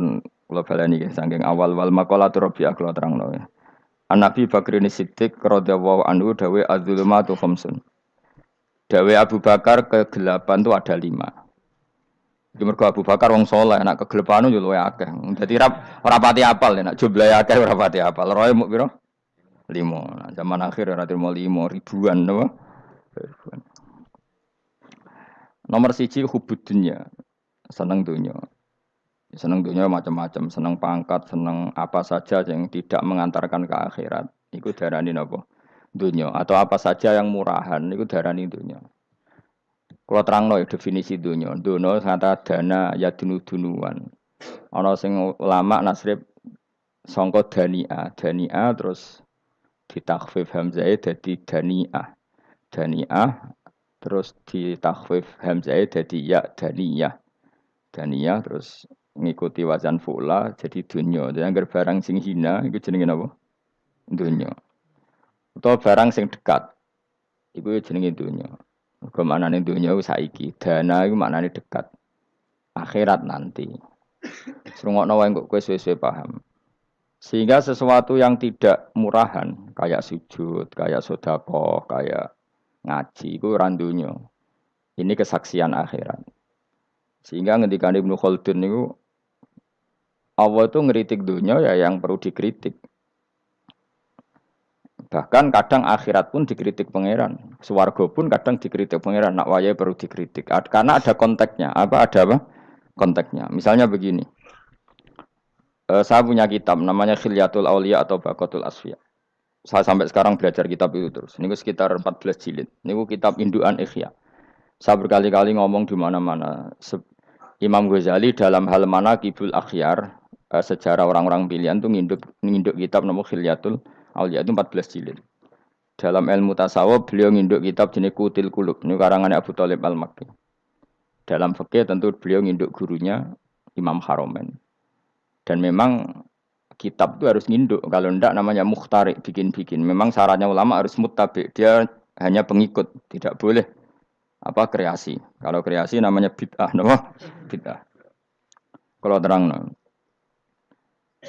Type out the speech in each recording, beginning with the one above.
pun kula baleni nggih saking awal wal maqalatu rabi'ah kula terangno ya. An-Nabi Bakrin Siddiq radhiyallahu anhu dawe az-zulumatu khamsun. Dawe Abu Bakar kegelapan itu ada 5. Iki mergo Abu Bakar wong saleh, nek kegelapan yo luwe akeh. Dadi ora pati apal nek jumlahe akeh ora pati apal. Roe muk pira? 5. Nah, zaman akhir ora terima 5 ribuan napa? Ribuan. Nomor 1 hubud dunya. Seneng dunya. Seneng dunya macam-macam, seneng pangkat, seneng apa saja yang tidak mengantarkan ke akhirat. Iku darani napa? Dunya atau apa saja yang murahan iku darani dunya. Kalau terangno ya definisi dunya. Dunya kata dana ya dunu-dunuan. Ana sing ulama nasrib sangka dania, dania terus ditakhfif hamzah dadi daniah. Daniah terus ditakhfif hamzah dadi ya daniyah. Daniyah terus ngikuti wazan fu'la jadi dunya. Jadi anggar barang sing hina iku jenenge napa? Dunya. Utawa barang sing dekat iku jenenge dunya. Mergo maknane dunya iku saiki, dana iku maknane dekat. Akhirat nanti. Serungokno wae kok kowe suwe-suwe paham. Sehingga sesuatu yang tidak murahan kayak sujud, kayak sedekah, kayak ngaji iku ora dunya. Ini kesaksian akhirat. Sehingga ngendika Ibnu Khaldun niku Allah itu ngeritik dunia ya yang perlu dikritik. Bahkan kadang akhirat pun dikritik pangeran. Swarga pun kadang dikritik pangeran. Nak wayai perlu dikritik. Karena ada konteksnya. Ada apa? Konteksnya. Misalnya begini. Saya punya kitab namanya Khilyatul Auliya atau Baqatul Asfiya. Saya sampai sekarang belajar kitab itu terus. Ini sekitar 14 jilid. Ini kitab Induan Ikhya. Saya berkali-kali ngomong di mana-mana. Imam Ghazali dalam hal mana Kibul Akhyar, sejarah orang-orang pilihan itu nginduk kitab nama Khilyatul Auliya itu 14 jilid. Dalam ilmu tasawuf beliau nginduk kitab jenis Qutil Qulub, ini karangannya Abu Thalib Al-Makki. Dalam fikih tentu beliau nginduk gurunya Imam Haromen. Dan memang kitab itu harus nginduk, kalau tidak namanya mukhtarik, bikin-bikin. Memang syaratnya ulama harus muttabi, dia hanya pengikut, tidak boleh kreasi. Kalau kreasi namanya bid'ah, bid'ah. Kalau terang,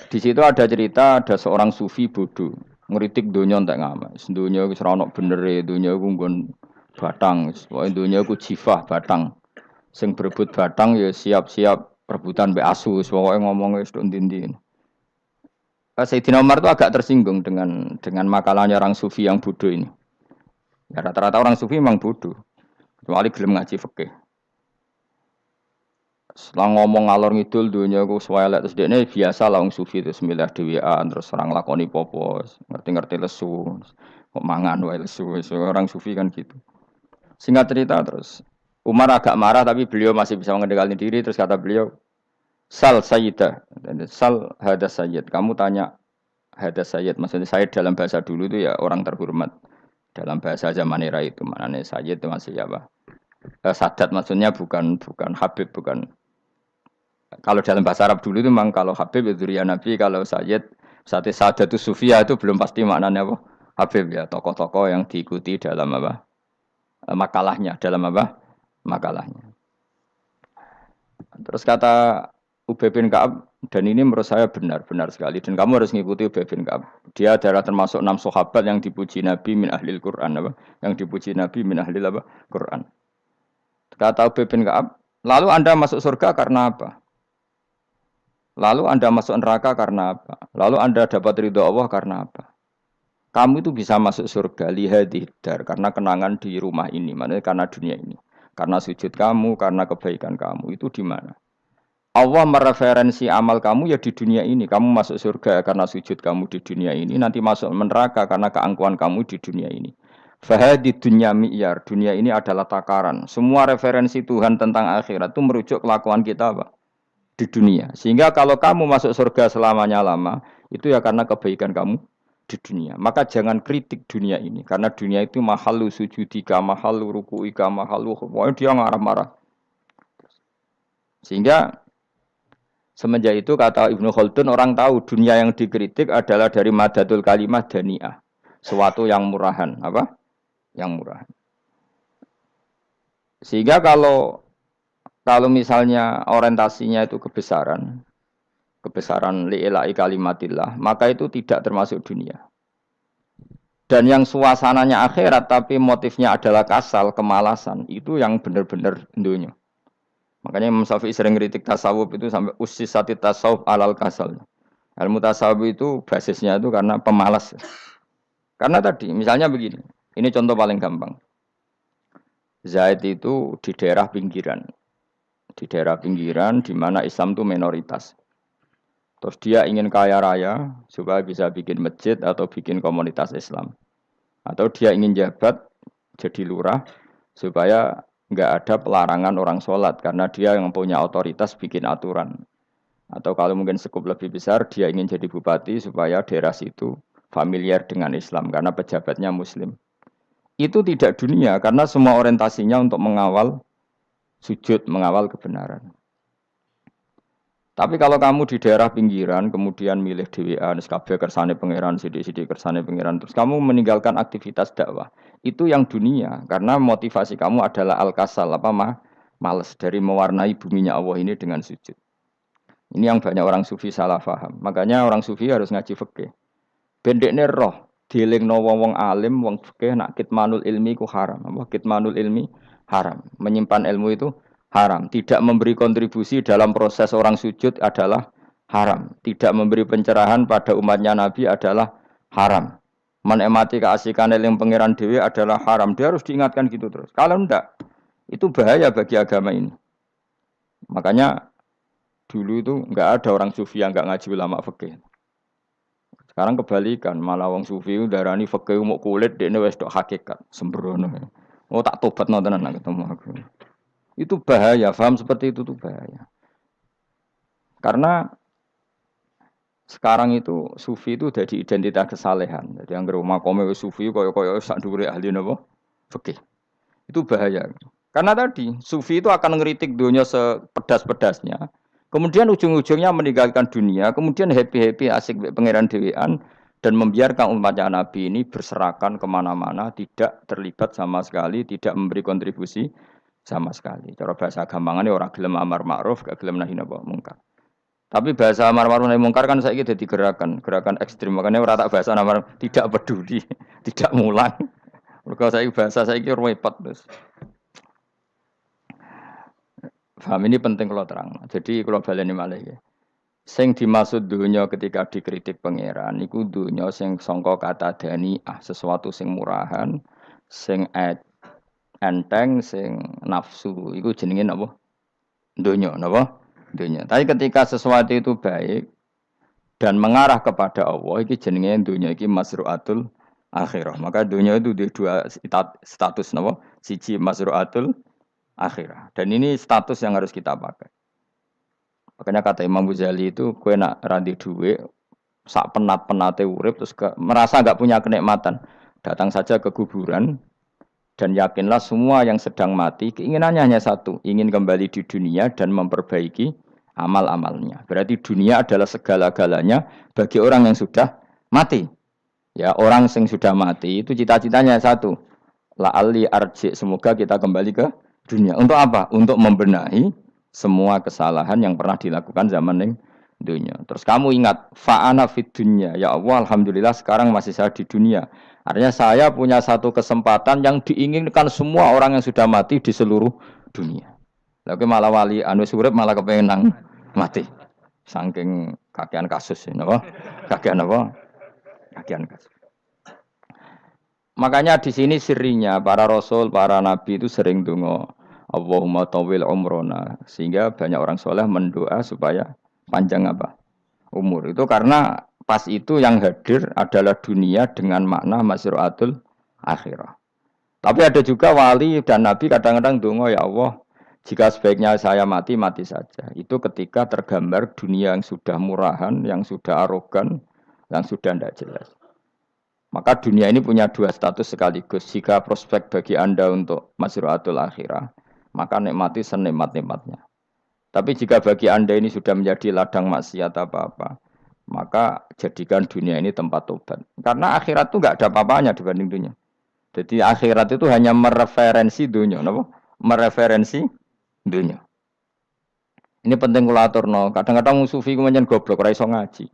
di situ ada cerita ada seorang sufi bodoh ngeritik dunia entek ngamal. Dunia wis ora ono benere, dunia iku nggon batang, pokoke dunia iku jifah batang. Sing berebut batang ya siap-siap rebutan mbek asu, pokoke ngomong wis tok ndi-ndi. Sayyidina Umar itu agak tersinggung dengan makalahnya orang sufi yang bodoh ini. Ya, rata-rata orang sufi memang bodoh. Kecuali gelem ngaji fikih. Setelah ngomong ngalor ngidul dunia ku swelek terus dekne biasa lah wong sufi terus milih dhewean terus orang lakoni popo, ngerti-ngerti lesu, kok mangan wae lesu. Orang sufi kan gitu. Singkat cerita terus Umar agak marah tapi beliau masih bisa mengendalikan diri terus kata beliau, "Sal sayyidah." Sal hada sayyid. Kamu tanya hada sayyid, maksudnya sayyid dalam bahasa dulu itu ya orang terhormat. Dalam bahasa zaman era itu maknanya sayyid itu masih apa? Sadat maksudnya bukan Habib, bukan. Kalau dalam bahasa Arab dulu itu memang kalau Habib itu ya Nabi, kalau Sayyid, Sadatus Sufia itu belum pasti maknanya apa? Habib ya, tokoh-tokoh yang diikuti dalam apa? Makalahnya, dalam apa? Makalahnya. Terus kata Ubay bin Ka'ab, dan ini menurut saya benar sekali, dan kamu harus mengikuti Ubay bin Ka'ab. Dia adalah termasuk 6 sahabat yang dipuji Nabi min ahlil Quran, apa? Yang dipuji Nabi min ahlil apa? Quran. Kata Ubay bin Ka'ab, lalu Anda masuk surga karena apa? Lalu Anda masuk neraka karena apa? Lalu Anda dapat ridho Allah karena apa? Kamu itu bisa masuk surga lihadidar karena kenangan di rumah ini, maksudnya karena dunia ini. Karena sujud kamu, karena kebaikan kamu, itu di mana? Allah mereferensi amal kamu ya di dunia ini. Kamu masuk surga karena sujud kamu di dunia ini, nanti masuk neraka karena keangkuhan kamu di dunia ini. Fahadi dunya mi'yar, dunia ini adalah takaran. Semua referensi Tuhan tentang akhirat itu merujuk kelakuan kita apa? Di dunia. Sehingga kalau kamu masuk surga selamanya lama, itu ya karena kebaikan kamu di dunia. Maka jangan kritik dunia ini. Karena dunia itu mahalu sujudika, mahalu ruku'ika, mahalu pokoknya dia marah-marah. Sehingga semenjak itu kata Ibnu Khaldun, orang tahu dunia yang dikritik adalah dari madatul kalimah dani'ah. Suatu yang murahan. Apa? Yang murahan. Sehingga kalau misalnya orientasinya itu kebesaran, kebesaran li'ilai kalimatillah, maka itu tidak termasuk dunia. Dan yang suasananya akhirat tapi motifnya adalah kasal, kemalasan, itu yang benar-benar dunia. Makanya Imam Syafi'i sering kritik tasawuf itu sampai usisati tasawuf alal kasal. Ilmu tasawuf itu basisnya itu karena pemalas. Karena tadi, misalnya begini, ini contoh paling gampang. Zaid itu di daerah pinggiran. Di daerah pinggiran di mana Islam itu minoritas. Terus dia ingin kaya raya supaya bisa bikin masjid atau bikin komunitas Islam. Atau dia ingin jabat jadi lurah supaya nggak ada pelarangan orang sholat karena dia yang punya otoritas bikin aturan. Atau kalau mungkin skup lebih besar dia ingin jadi bupati supaya daerah situ familiar dengan Islam karena pejabatnya Muslim. Itu tidak dunia karena semua orientasinya untuk mengawal sujud, mengawal kebenaran. Tapi kalau kamu di daerah pinggiran, kemudian milih dhewean, kabeh kersane pangeran, sithik-sithik kersane pangeran, terus kamu meninggalkan aktivitas dakwah. Itu yang dunia, karena motivasi kamu adalah al-kasal, males dari mewarnai buminya Allah ini dengan sujud. Ini yang banyak orang sufi salah paham. Makanya orang sufi harus ngaji fikih. Bendekne roh, dielingno wong alim, wong fikih nak kitmanul ilmi ku haram. Apa kitmanul ilmi haram. Menyimpan ilmu itu haram. Tidak memberi kontribusi dalam proses orang sujud adalah haram. Tidak memberi pencerahan pada umatnya Nabi adalah haram. Menikmati keasikan eling pangeran dewi adalah haram. Dia harus diingatkan gitu terus. Kalau enggak, itu bahaya bagi agama ini. Makanya dulu itu enggak ada orang sufi yang enggak ngaji ulama fikih. Sekarang kebalikan, malah wong sufi darani fikih mau kulit dekne wis tok hakikat, sembrono. Oh tak tobat tenan nak ketemu aku. Itu bahaya, paham seperti itu tuh bahaya. Karena sekarang itu sufi itu jadi identitas kesalehan. Jadi yang rumah kome sufi koyo sak dhuwure ahli napa? Fikih. Itu bahaya. Karena tadi sufi itu akan ngeritik dunia sepedas-pedasnya. Kemudian ujung-ujungnya meninggalkan dunia, kemudian happy-happy asik pangeran dewean dan membiarkan umatnya Nabi ini berserakan kemana-mana, tidak terlibat sama sekali, tidak memberi kontribusi sama sekali. Cara bahasa gampangannya orang gelem amar ma'ruf, gak gelem nahi mungkar. Tapi bahasa amar ma'ruf nahi mungkar kan saiki dadi gerakan ekstrim. Makanya ora tak bahasa amar tidak peduli, tidak mulang. Mergo saiki bahasa saiki repot terus. Paham ini penting kalau terang. Jadi kalau baleni malih ya. Sing dimaksud dunya ketika dikritik pangeran iku dunya sing sangka kata dani'ah, sesuatu sing murahan, sing enteng, sing nafsu. Iku jenenge napa? Dunya, napa? Dunya. Tapi ketika sesuatu itu baik dan mengarah kepada Allah, iki jenenge dunya iki masru'atul akhirah. Maka dunya itu di dua status napa? Siji masru'atul akhirah. Dan ini status yang harus kita pakai. Makanya kata Imam Ghazali itu, kowe nak randi duwe, sak penat-penate urip terus merasa enggak punya kenikmatan, datang saja ke kuburan dan yakinlah semua yang sedang mati keinginannya hanya satu, ingin kembali di dunia dan memperbaiki amal-amalnya. Berarti dunia adalah segala-galanya bagi orang yang sudah mati. Ya, orang yang sudah mati itu cita-citanya satu, la'alli arji, semoga kita kembali ke dunia. Untuk apa? Untuk membenahi semua kesalahan yang pernah dilakukan zaman ning dunia. Terus kamu ingat, fa'ana fid dunya. Ya Allah, alhamdulillah sekarang masih saya di dunia. Artinya saya punya satu kesempatan yang diinginkan semua orang yang sudah mati di seluruh dunia. Lalu malah wali anu urip malah kepengen nang mati. Saking kakean kasus ini, apa? Kakean apa? Kakean kasus. Makanya di sini sirinya para rasul, para nabi itu sering donga Allahumma tawil umrona, sehingga banyak orang soleh mendoa supaya panjang apa? Umur. Itu karena pas itu yang hadir adalah dunia dengan makna masru'atul akhirah. Tapi ada juga wali dan nabi kadang-kadang donga, ya Allah, jika sebaiknya saya mati, mati saja. Itu ketika tergambar dunia yang sudah murahan, yang sudah arogan, yang sudah tidak jelas. Maka dunia ini punya dua status sekaligus. Jika prospek bagi Anda untuk masru'atul akhirah, maka nikmati senikmat-nikmatnya. Tapi jika bagi Anda ini sudah menjadi ladang maksiat apa-apa, maka jadikan dunia ini tempat tobat. Karena akhirat itu enggak ada apa-apanya dibanding dunia. Jadi akhirat itu hanya mereferensi dunia, apa? Mereferensi dunia. Ini penting kula aturno. Kadang-kadang sufi ku menyen goblok ora iso ngaji.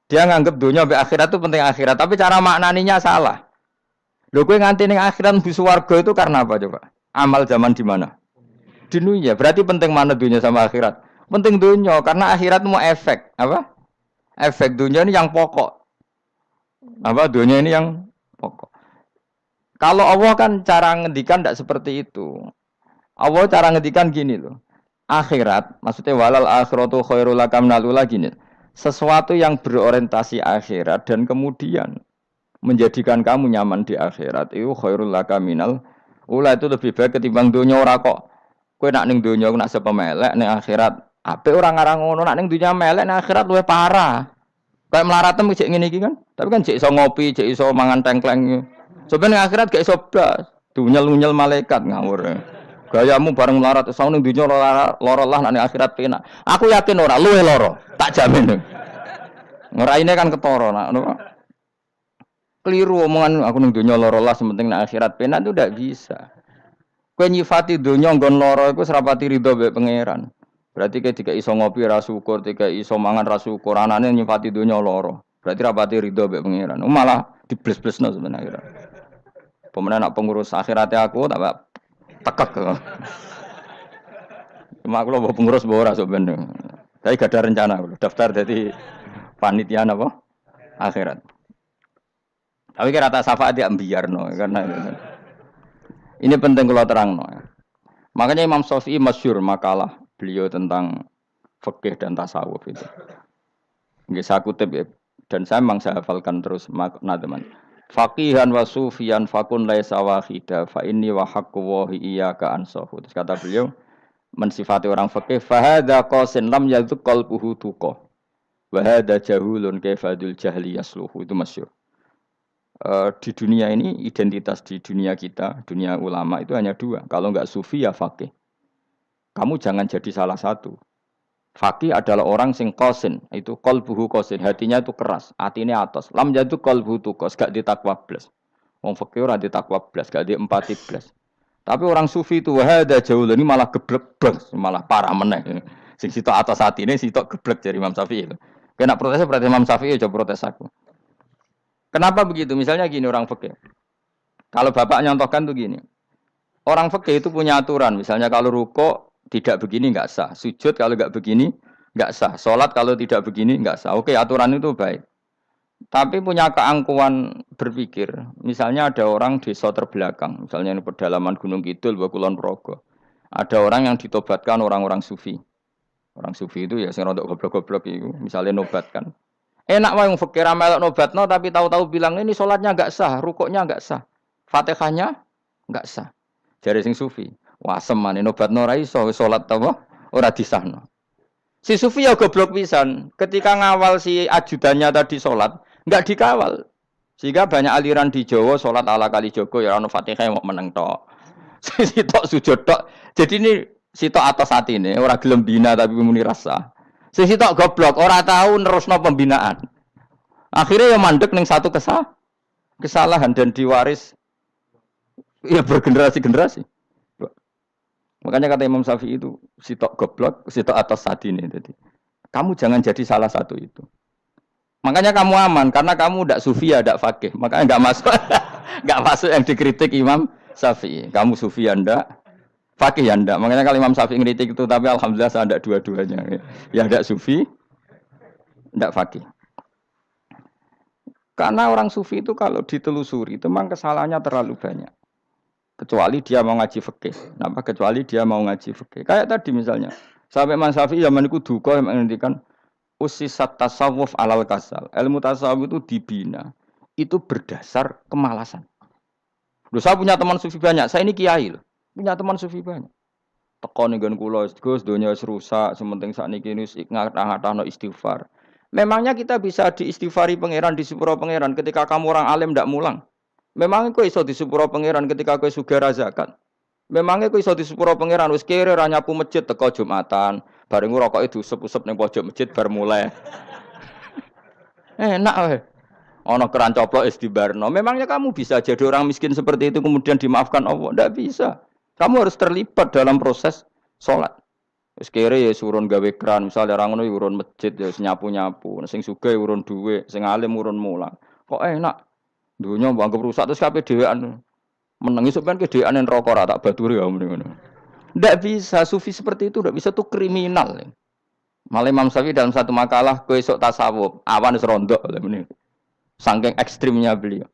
Dia nganggep dunia sampai akhirat itu penting akhirat, tapi cara maknaninya salah. Lho kowe nganti ning akhirat mlebu swarga itu karena apa coba? Amal zaman di mana? Di dunia. Berarti penting mana dunia sama akhirat? Penting dunia karena akhirat mau efek, apa? Efek dunia ini yang pokok. Apa dunia ini yang pokok. Kalau Allah kan cara ngendikan tidak seperti itu. Allah cara ngendikan gini loh. Akhirat, maksudnya walal akhiratu khairul laka minal ula gini. Sesuatu yang berorientasi akhirat dan kemudian menjadikan kamu nyaman di akhirat itu khairul laka minal ula, itu lebih baik ketimbang dunia. Ora kok kowe nak ning dunia nak sepemelek ning akhirat apik ora ngarang ngono, nak ning dunia melek ning akhirat luwih parah. Kayak melaratem cek ngene iki kan. Tapi kan cek iso ngopi, cek iso mangan tengkleng. Sebenarnya akhirat gak iso blas. Dunyel-unyel malaikat ngawur. Gayamu bareng melarat iso ning dunya lara lah nek akhirat penak. Aku yakin ora luwih lara, tak jamin. Ngeraine kan ketara nak ngono. Keliru omongan aku ning dunya lara lah sementing nek akhirat penak itu ndak bisa. Kowe nyifati dunya nggon lara iku serapati ridho mbek pangeran. Berarti kayak tiga iso ngopi ra syukur, tiga iso mangan ra syukur, anane nyifati dunya lara. Berarti rapati ridho mbek pangeran. Malah dibles-blesno sebenarnya. Pemenang nak pengurus akhiratnya aku tak tekek. Cuma aku lho pengurus ora sebenarnya. Tapi gak ada rencana daftar jadi panitia apa? Akhirat. Tapi kira tak syafaat ya biarno karena ini penting kalau terangno. Makanya Imam Syafi'i masyhur makalah beliau tentang fikih dan tasawuf itu. Nggih saya kutip ya, dan saya memang saya hafalkan terus makna teman. Faqihan wa sufiyan fakun laisa wahida fa inni wa haqqu wa iyyaka ansahu. Terus kata beliau mensifati orang fikih fa hadza qasin lam yadhuk qalbuhu tuqa. Wa hadza jahulun kaifadul jahli yasluhu. Itu masyhur. Di dunia ini identitas di dunia kita, dunia ulama itu hanya dua. Kalau enggak sufi ya faqih. Kamu jangan jadi salah satu. Faqih adalah orang sing qasin, itu qalbuhu qasin, hatinya itu keras, hatinya atas. Lam jadu qalbuhu tuqas, gak ditakwa blas. Wong faqih ora ditakwa blas, gak diempati blas. Tapi orang sufi itu wahada jauh ini malah geblek blas, malah parah meneh. Sing sitok atas hatine sitok geblek dari Imam Syafi'i. Kena protesnya berarti Imam Syafi'i coba protes aku. Kenapa begitu? Misalnya gini orang fikih. Kalau bapak nyontohkan tuh gini. Orang fikih itu punya aturan. Misalnya kalau ruko tidak begini nggak sah. Sujud kalau nggak begini nggak sah. Sholat kalau tidak begini nggak sah. Oke, aturan itu baik. Tapi punya keangkuhan berpikir. Misalnya ada orang desa terbelakang. Misalnya di pedalaman Gunung Kidul, Kulon Progo. Ada orang yang ditobatkan orang-orang sufi. Orang sufi itu ya sing rodok goblok-goblok itu. Misalnya nobatkan. Enak wae wong fikir melok nobatno tapi tahu-tahu bilang ini sholatnya enggak sah, rukuknya enggak sah, Fatihahnya enggak sah. Jare sing sufi, wah semane nobatno ora iso salat apa ora disahno. Si sufi ya goblok pisan, ketika ngawal si ajudannya tadi salat, enggak dikawal. Sehingga banyak aliran di Jawa salat ala kali Jogo ya ono Fatihah mau meneng tok. Sitok sujud tok. Jadi ini sitok atas atine ora gelem bina tapi muni rasa. Sisi tok goblok, ora tahu nerusno pembinaan. Akhirnya ya mandek ning satu kesalahan dan diwaris ya bergenerasi-generasi. Makanya kata Imam Syafi'i itu sitok goblok, sitok atas sadine tadi. Kamu jangan jadi salah satu itu. Makanya kamu aman karena kamu ndak sufi ya ndak fakih. Makanya enggak masuk enggak masuk yang dikritik Imam Syafi'i. Kamu sufi ya ndak, fakih ya ndak. Makanya kalau Imam Syafi'i ngeritik itu, tapi alhamdulillah saya ndak dua-duanya. Yang ndak sufi, ndak fakih. Karena orang sufi itu kalau ditelusuri itu memang kesalahannya terlalu banyak. Kecuali dia mau ngaji fikih. Kenapa? Kecuali dia mau ngaji fikih. Kayak tadi misalnya, sampai Imam Syafi'i zaman itu duka yang menghentikan usisat tasawuf alal kasal. Ilmu tasawuf itu dibina. Itu berdasar kemalasan. Loh, saya punya teman sufi banyak. Saya ini kiai loh. Punya teman sufi banyak. Tekon nggon kula Gus donya wis rusak, sementing sakniki wis ngatah-ngatahno istighfar. Memangnya kita bisa diistighfari pangeran, disepuro pangeran ketika kamu orang alim ndak mulang? Memangnya kowe iso disepuro pangeran ketika kowe sugih ra zakat? Memangnya kowe iso disepuro pangeran wis kere ra nyapu masjid teko Jumatan, bareng rokoke diusep-usep ning pojok masjid bar mulai. Enak wae. Ana keran coplok wis dibarno. Memangnya kamu bisa jadi orang miskin seperti itu kemudian dimaafkan Allah? Ndak bisa. Kamu harus terlibat dalam proses sholat. Wis kere ya urun gawe kran, misale ra ngono ya urun masjid ya nyapu-nyapu, sing sugih urun dhuwit, sing alim urun mulang. Kok enak dunya mbok anggap rusak terus kabeh dhewean. Meneng isuk kan kedhewean neraka ra tak baturi ya mrene ngono. Ndak bisa sufi seperti itu, ndak bisa tuh kriminal. Malah Imam Syafi'i dalam satu makalah kowe esuk tasawuf, awan wis rondok mrene. Saking ekstrimnya beliau.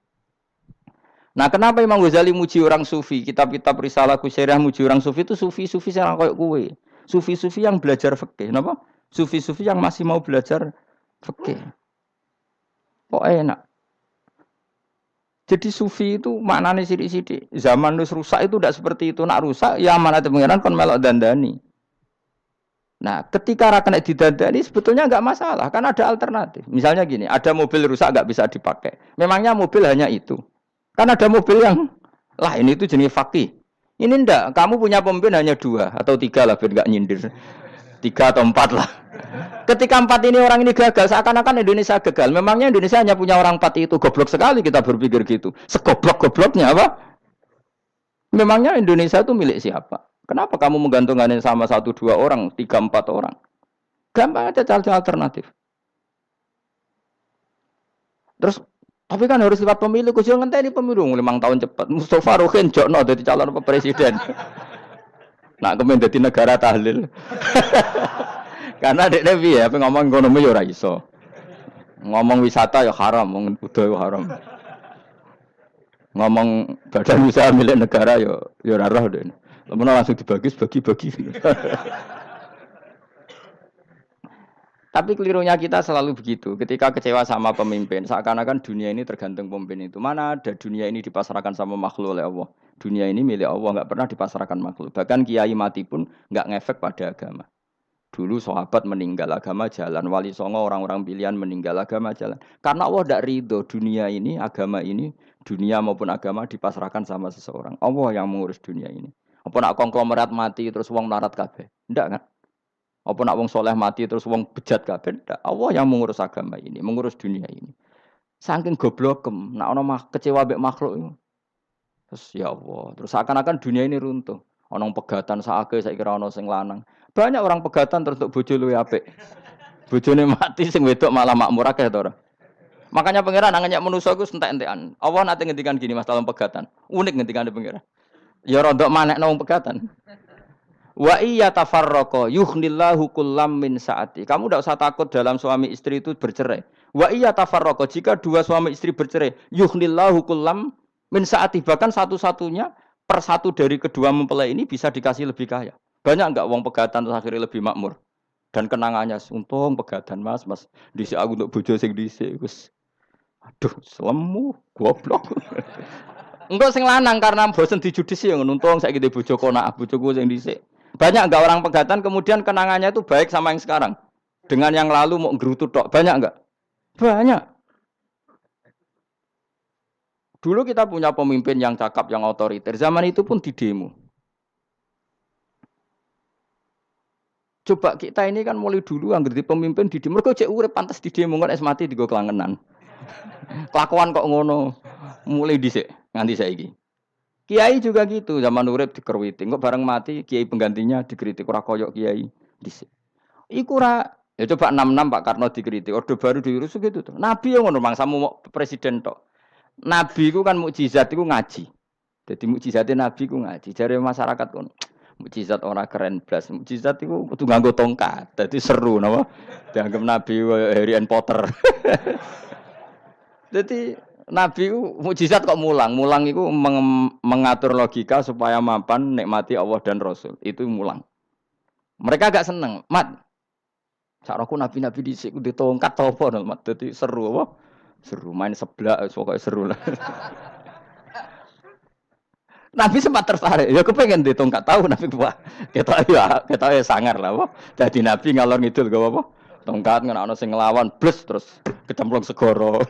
Nah, kenapa Imam Ghazali muji orang sufi? Kitab-kitab Risalah Kusyariah muji orang sufi itu sufi-sufi yang kayak kowe. Sufi-sufi yang belajar fikih, napa? Sufi-sufi yang masih mau belajar fikih. Kok enak? Jadi sufi itu maknanya sidik-sidik. Zaman wis rusak itu tidak seperti itu. Nak rusak ya amanat pengiran kon melok dandani. Nah, ketika ra kena didandani sebetulnya enggak masalah, kan ada alternatif. Misalnya gini, ada mobil rusak enggak bisa dipakai. Memangnya mobil hanya itu. Kan ada mobil yang lain itu jenis fakih. Ini ndak, kamu punya pemimpin hanya 2 atau 3 lah biar enggak nyindir. 3 atau 4 lah. Ketika 4 ini orang ini gagal, seakan-akan Indonesia gagal. Memangnya Indonesia hanya punya orang 4 itu. Goblok sekali kita berpikir gitu. Segoblok-gobloknya apa? Memangnya Indonesia itu milik siapa? Kenapa kamu menggantungkannya sama 1-2 orang, 3-4 orang? Gampang aja cari alternatif. Terus, tapi kan harus lewat pemilu. Khusus ngenteni pemilu 5 tahun cepat. Mustafa Rohin jokno jadi calon presiden. Nak kemen dadi negara tahlil. Karena dekne piye ngomong ekonomi ya ora iso. Ngomong wisata ya haram, ngomong budaya haram. Ngomong badan usaha milik negara ya ora roh dekne. Lamun langsung dibagi-bagi. Tapi kelirunya kita selalu begitu. Ketika kecewa sama pemimpin, seakan-akan dunia ini tergantung pemimpin itu. Mana ada dunia ini dipasrahkan sama makhluk oleh Allah. Dunia ini milik Allah, enggak pernah dipasrahkan makhluk. Bahkan kiai mati pun enggak ngefek pada agama. Dulu sahabat meninggal agama jalan, wali songo orang-orang pilihan meninggal agama jalan. Karena Allah tidak ridho dunia ini, agama ini, dunia maupun agama dipasrahkan sama seseorang. Allah yang mengurus dunia ini. Apa nak konglomerat mati terus wong melarat kabeh? Enggak kan? Apa nak wong soleh mati terus wong bejat kabeh? Enggak. Allah yang mengurus agama ini, mengurus dunia ini. Saking goblokem, nak ono kecewa mbek makhluk itu. Terus ya Allah, terus seakan-akan dunia ini runtuh. Ono pegatan saake saiki ora ono sing lanang. Banyak orang pegatan terus untuk bojo luwe apik. Bojone mati sing wedok malah makmur akeh to ora. Makanya pangeran nanya manusa iku entek-entekan. Allah nate ngendikan gini masalah pegatan. Unik ngendikane pangeran. Ya rondok manekno wong pegatan. Wa iya tafarraqa yughnillahu kullam min saati. Kamu tidak usah takut dalam suami istri itu bercerai. Wa iya tafarraqa jika 2 suami istri bercerai, yughnillahu kullam min saati, bahkan satu-satunya per 1 dari kedua mempelai ini bisa dikasih lebih kaya. Banyak enggak wong pegatan terus akhirnya lebih makmur. Dan kenangannya untung pegatan Mas dhisik aku untuk bojo sing dhisik wis. Aduh, selemu goblok. Enggak sing lanang karena bosen dijudisi yang nuntung saiki ndek bojo konak bojoku sing dhisik. Banyak enggak orang pegatan kemudian kenangannya itu baik sama yang sekarang. Dengan yang lalu mau nggerutu tok. Banyak enggak? Banyak. Dulu kita punya pemimpin yang cakap, yang otoriter. Zaman itu pun di demo. Coba kita ini kan mulai dulu anggere di pemimpin di demo. Mergo cek urip pantes di demo kan es mati digo kelangenan. Kelakuan kok ngono. Mulai dhisik nganti saiki. Kiai juga gitu, zaman urip dikerwiti. Kok bareng mati kiai penggantinya dikritik ora koyok kiai dhisik. Iku ora ya coba 66 Pak Karno dikritik, orde baru diurus gitu tuh. Nabi yang ngono mangsamu presiden tok. Nabi ku kan mukjizat iku ngaji. Dadi mukjizate Nabi ku ngaji. Jare masyarakat ngono. Mukjizat ora keren blas. Mukjizat iku kudu nganggo tongkat. Dadi seru napa? Dianggap Nabi Harry Potter. Jadi Nabi ku mukjizat kok mulang. Mulang iku mengatur logika supaya mapan nikmati Allah dan Rasul. Itu mulang. Mereka agak seneng. Mat. Sakroku nabi-nabi dhisik ku ditongkat to apa Mat. Dadi seru apa? Seru main seblak pokoke seru lah. Nabi sempat tertarik. Ya kepengen ditongkat tahu Nabi wah. Ketok ya sangar lah apa. Dadi Nabi ngalor ngidul gak apa? Tongkat ana sing nglawan blus terus kecemplung segara.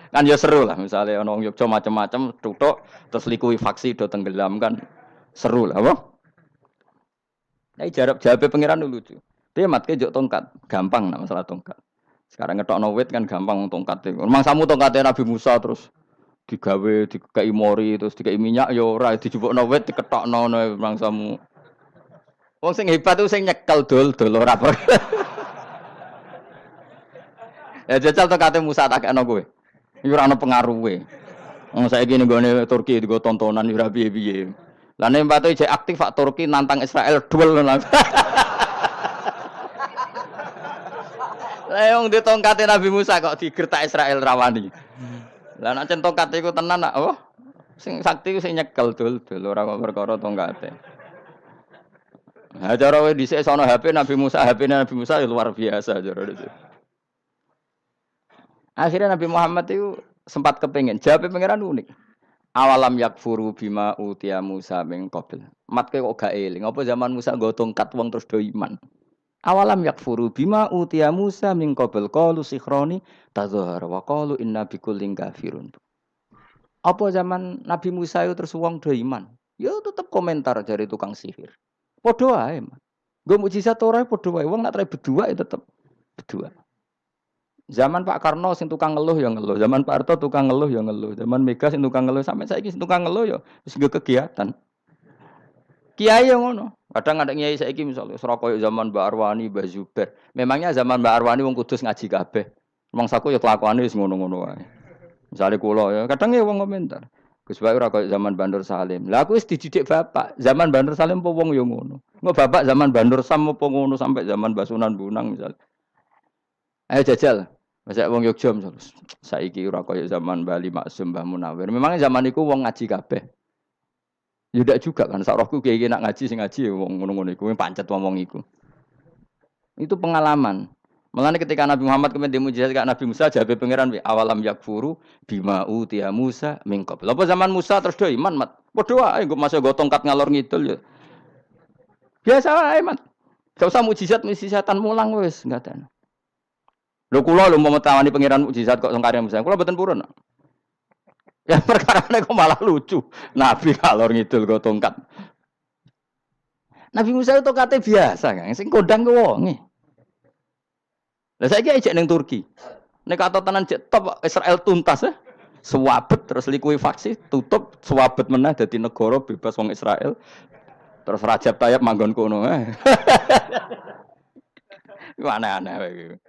Kan ya seru lah misalnya ana wong Yogya macam-macam tutuk terus likuwi faksi do tenggelam kan seru lah apa. Nek jawabe pangeran lucu. Dia matke njuk tongkat, gampang nak masalah tongkat. Sekarang ngetokno wit kan gampang tongkat. Memang samu tongkate Nabi Musa terus digawe dikai mori terus dikai minyak ya ora dijupukno wit diketokno memang samu. Wong sing hebat itu sing nyekel dol ora per. Ya jajal tokate Musa tak kena kowe. Iku ora ono pengaruhe. Wong saiki ning gone Turki digo tontonan ora piye-piye. Lah nek mbate jek aktif Pak Turki nantang Israel duel langsung. Lah wong di tongkate Nabi Musa kok digertak Israel rawani. Lah nek cen tongkat iku tenan nak oh sing sakti ku sing nyekel dul ora kok perkara tongkate. Nah cara wae dhisik sono HP Nabi Musa, HP-ne Nabi Musa ya luar biasa cara dhisik. Akhirnya Nabi Muhammad itu sempat kepengin jawab pangeran unik. Awalam yakfuru bima utiya Musa min qabl. Matke kok gak eling apa zaman Musa nggo tongkat wong terus do iman. Awalam yakfuru bima utiya Musa min qabl qalu sikhroni tadzahar wa qalu inna bikullin kafirun. Apa zaman Nabi Musa itu terus wong do iman? Ya tetep komentar dari tukang sihir. Padha wae, Mas. Nggo mukjizat ora padha wae. Wong nak trai berdua ya tetep berdua. Zaman Pak Karno sing tukang ngeluh ya ngeluh, zaman Pak Harto tukang ngeluh ya ngeluh, zaman Mega sing tukang ngeluh sampai saiki sing tukang ngeluh ya wis kegiatan. Kiai yang ngono. Kadang ada kiai saiki misalnya Surabaya zaman Mbak Arwani, Mbak Zubair. Memangnya zaman Mbak Arwani wong Kudus ngaji kabeh. Mangsaku ya kelakuane wis ngono-ngono wae. Misale kula ya, kadang ya wong komentar. Gus Bae ora koyo zaman Bandur Salim. Lah aku wis dididik bapak, zaman Bandur Salim apa wong ya ngono. Engko bapak zaman Bandur Sam apa ngono sampai zaman Basunan Bunang misal. Ayo jajal. Masa wong Yogya misalnya, saiki ora koyo zaman Bali Maksum Mbah Munawir. Memangnya zaman iku wong ngaji kabeh. Ya ndak juga kan, sak rohku kiai nak ngaji sing ngaji wong ngono-ngono iku pancet wong iku. Itu pengalaman. Mulane ketika Nabi Muhammad kemudian dimujizat kak Nabi Musa jabe pangeran wi awalam yakfuru bima utiya Musa min qabl. Apa zaman Musa terus do iman mat. Padha wae nggo masuk go tongkat ngalor ngidul ya. Biasa wae mat. Gak usah mujizat-mujizatan mulang wis enggak ada. Lho kula lho mau tawani pangeran mukjizat kok sangkare Musa. Kula mboten purun. Ya perkarane kok malah lucu. Nabi kalor ngidul go tongkat. Nabi Musa itu tongkate biasa kan, sing kondang ku wonge. Lah saiki ejek ning Turki. Nek kata tenan jek top Israel tuntas ya. Suwabet terus likuifaksi, tutup suwabet meneh dadi negara bebas wong Israel. Terus Rajab Tayyip manggon kono. Iku aneh-aneh wae.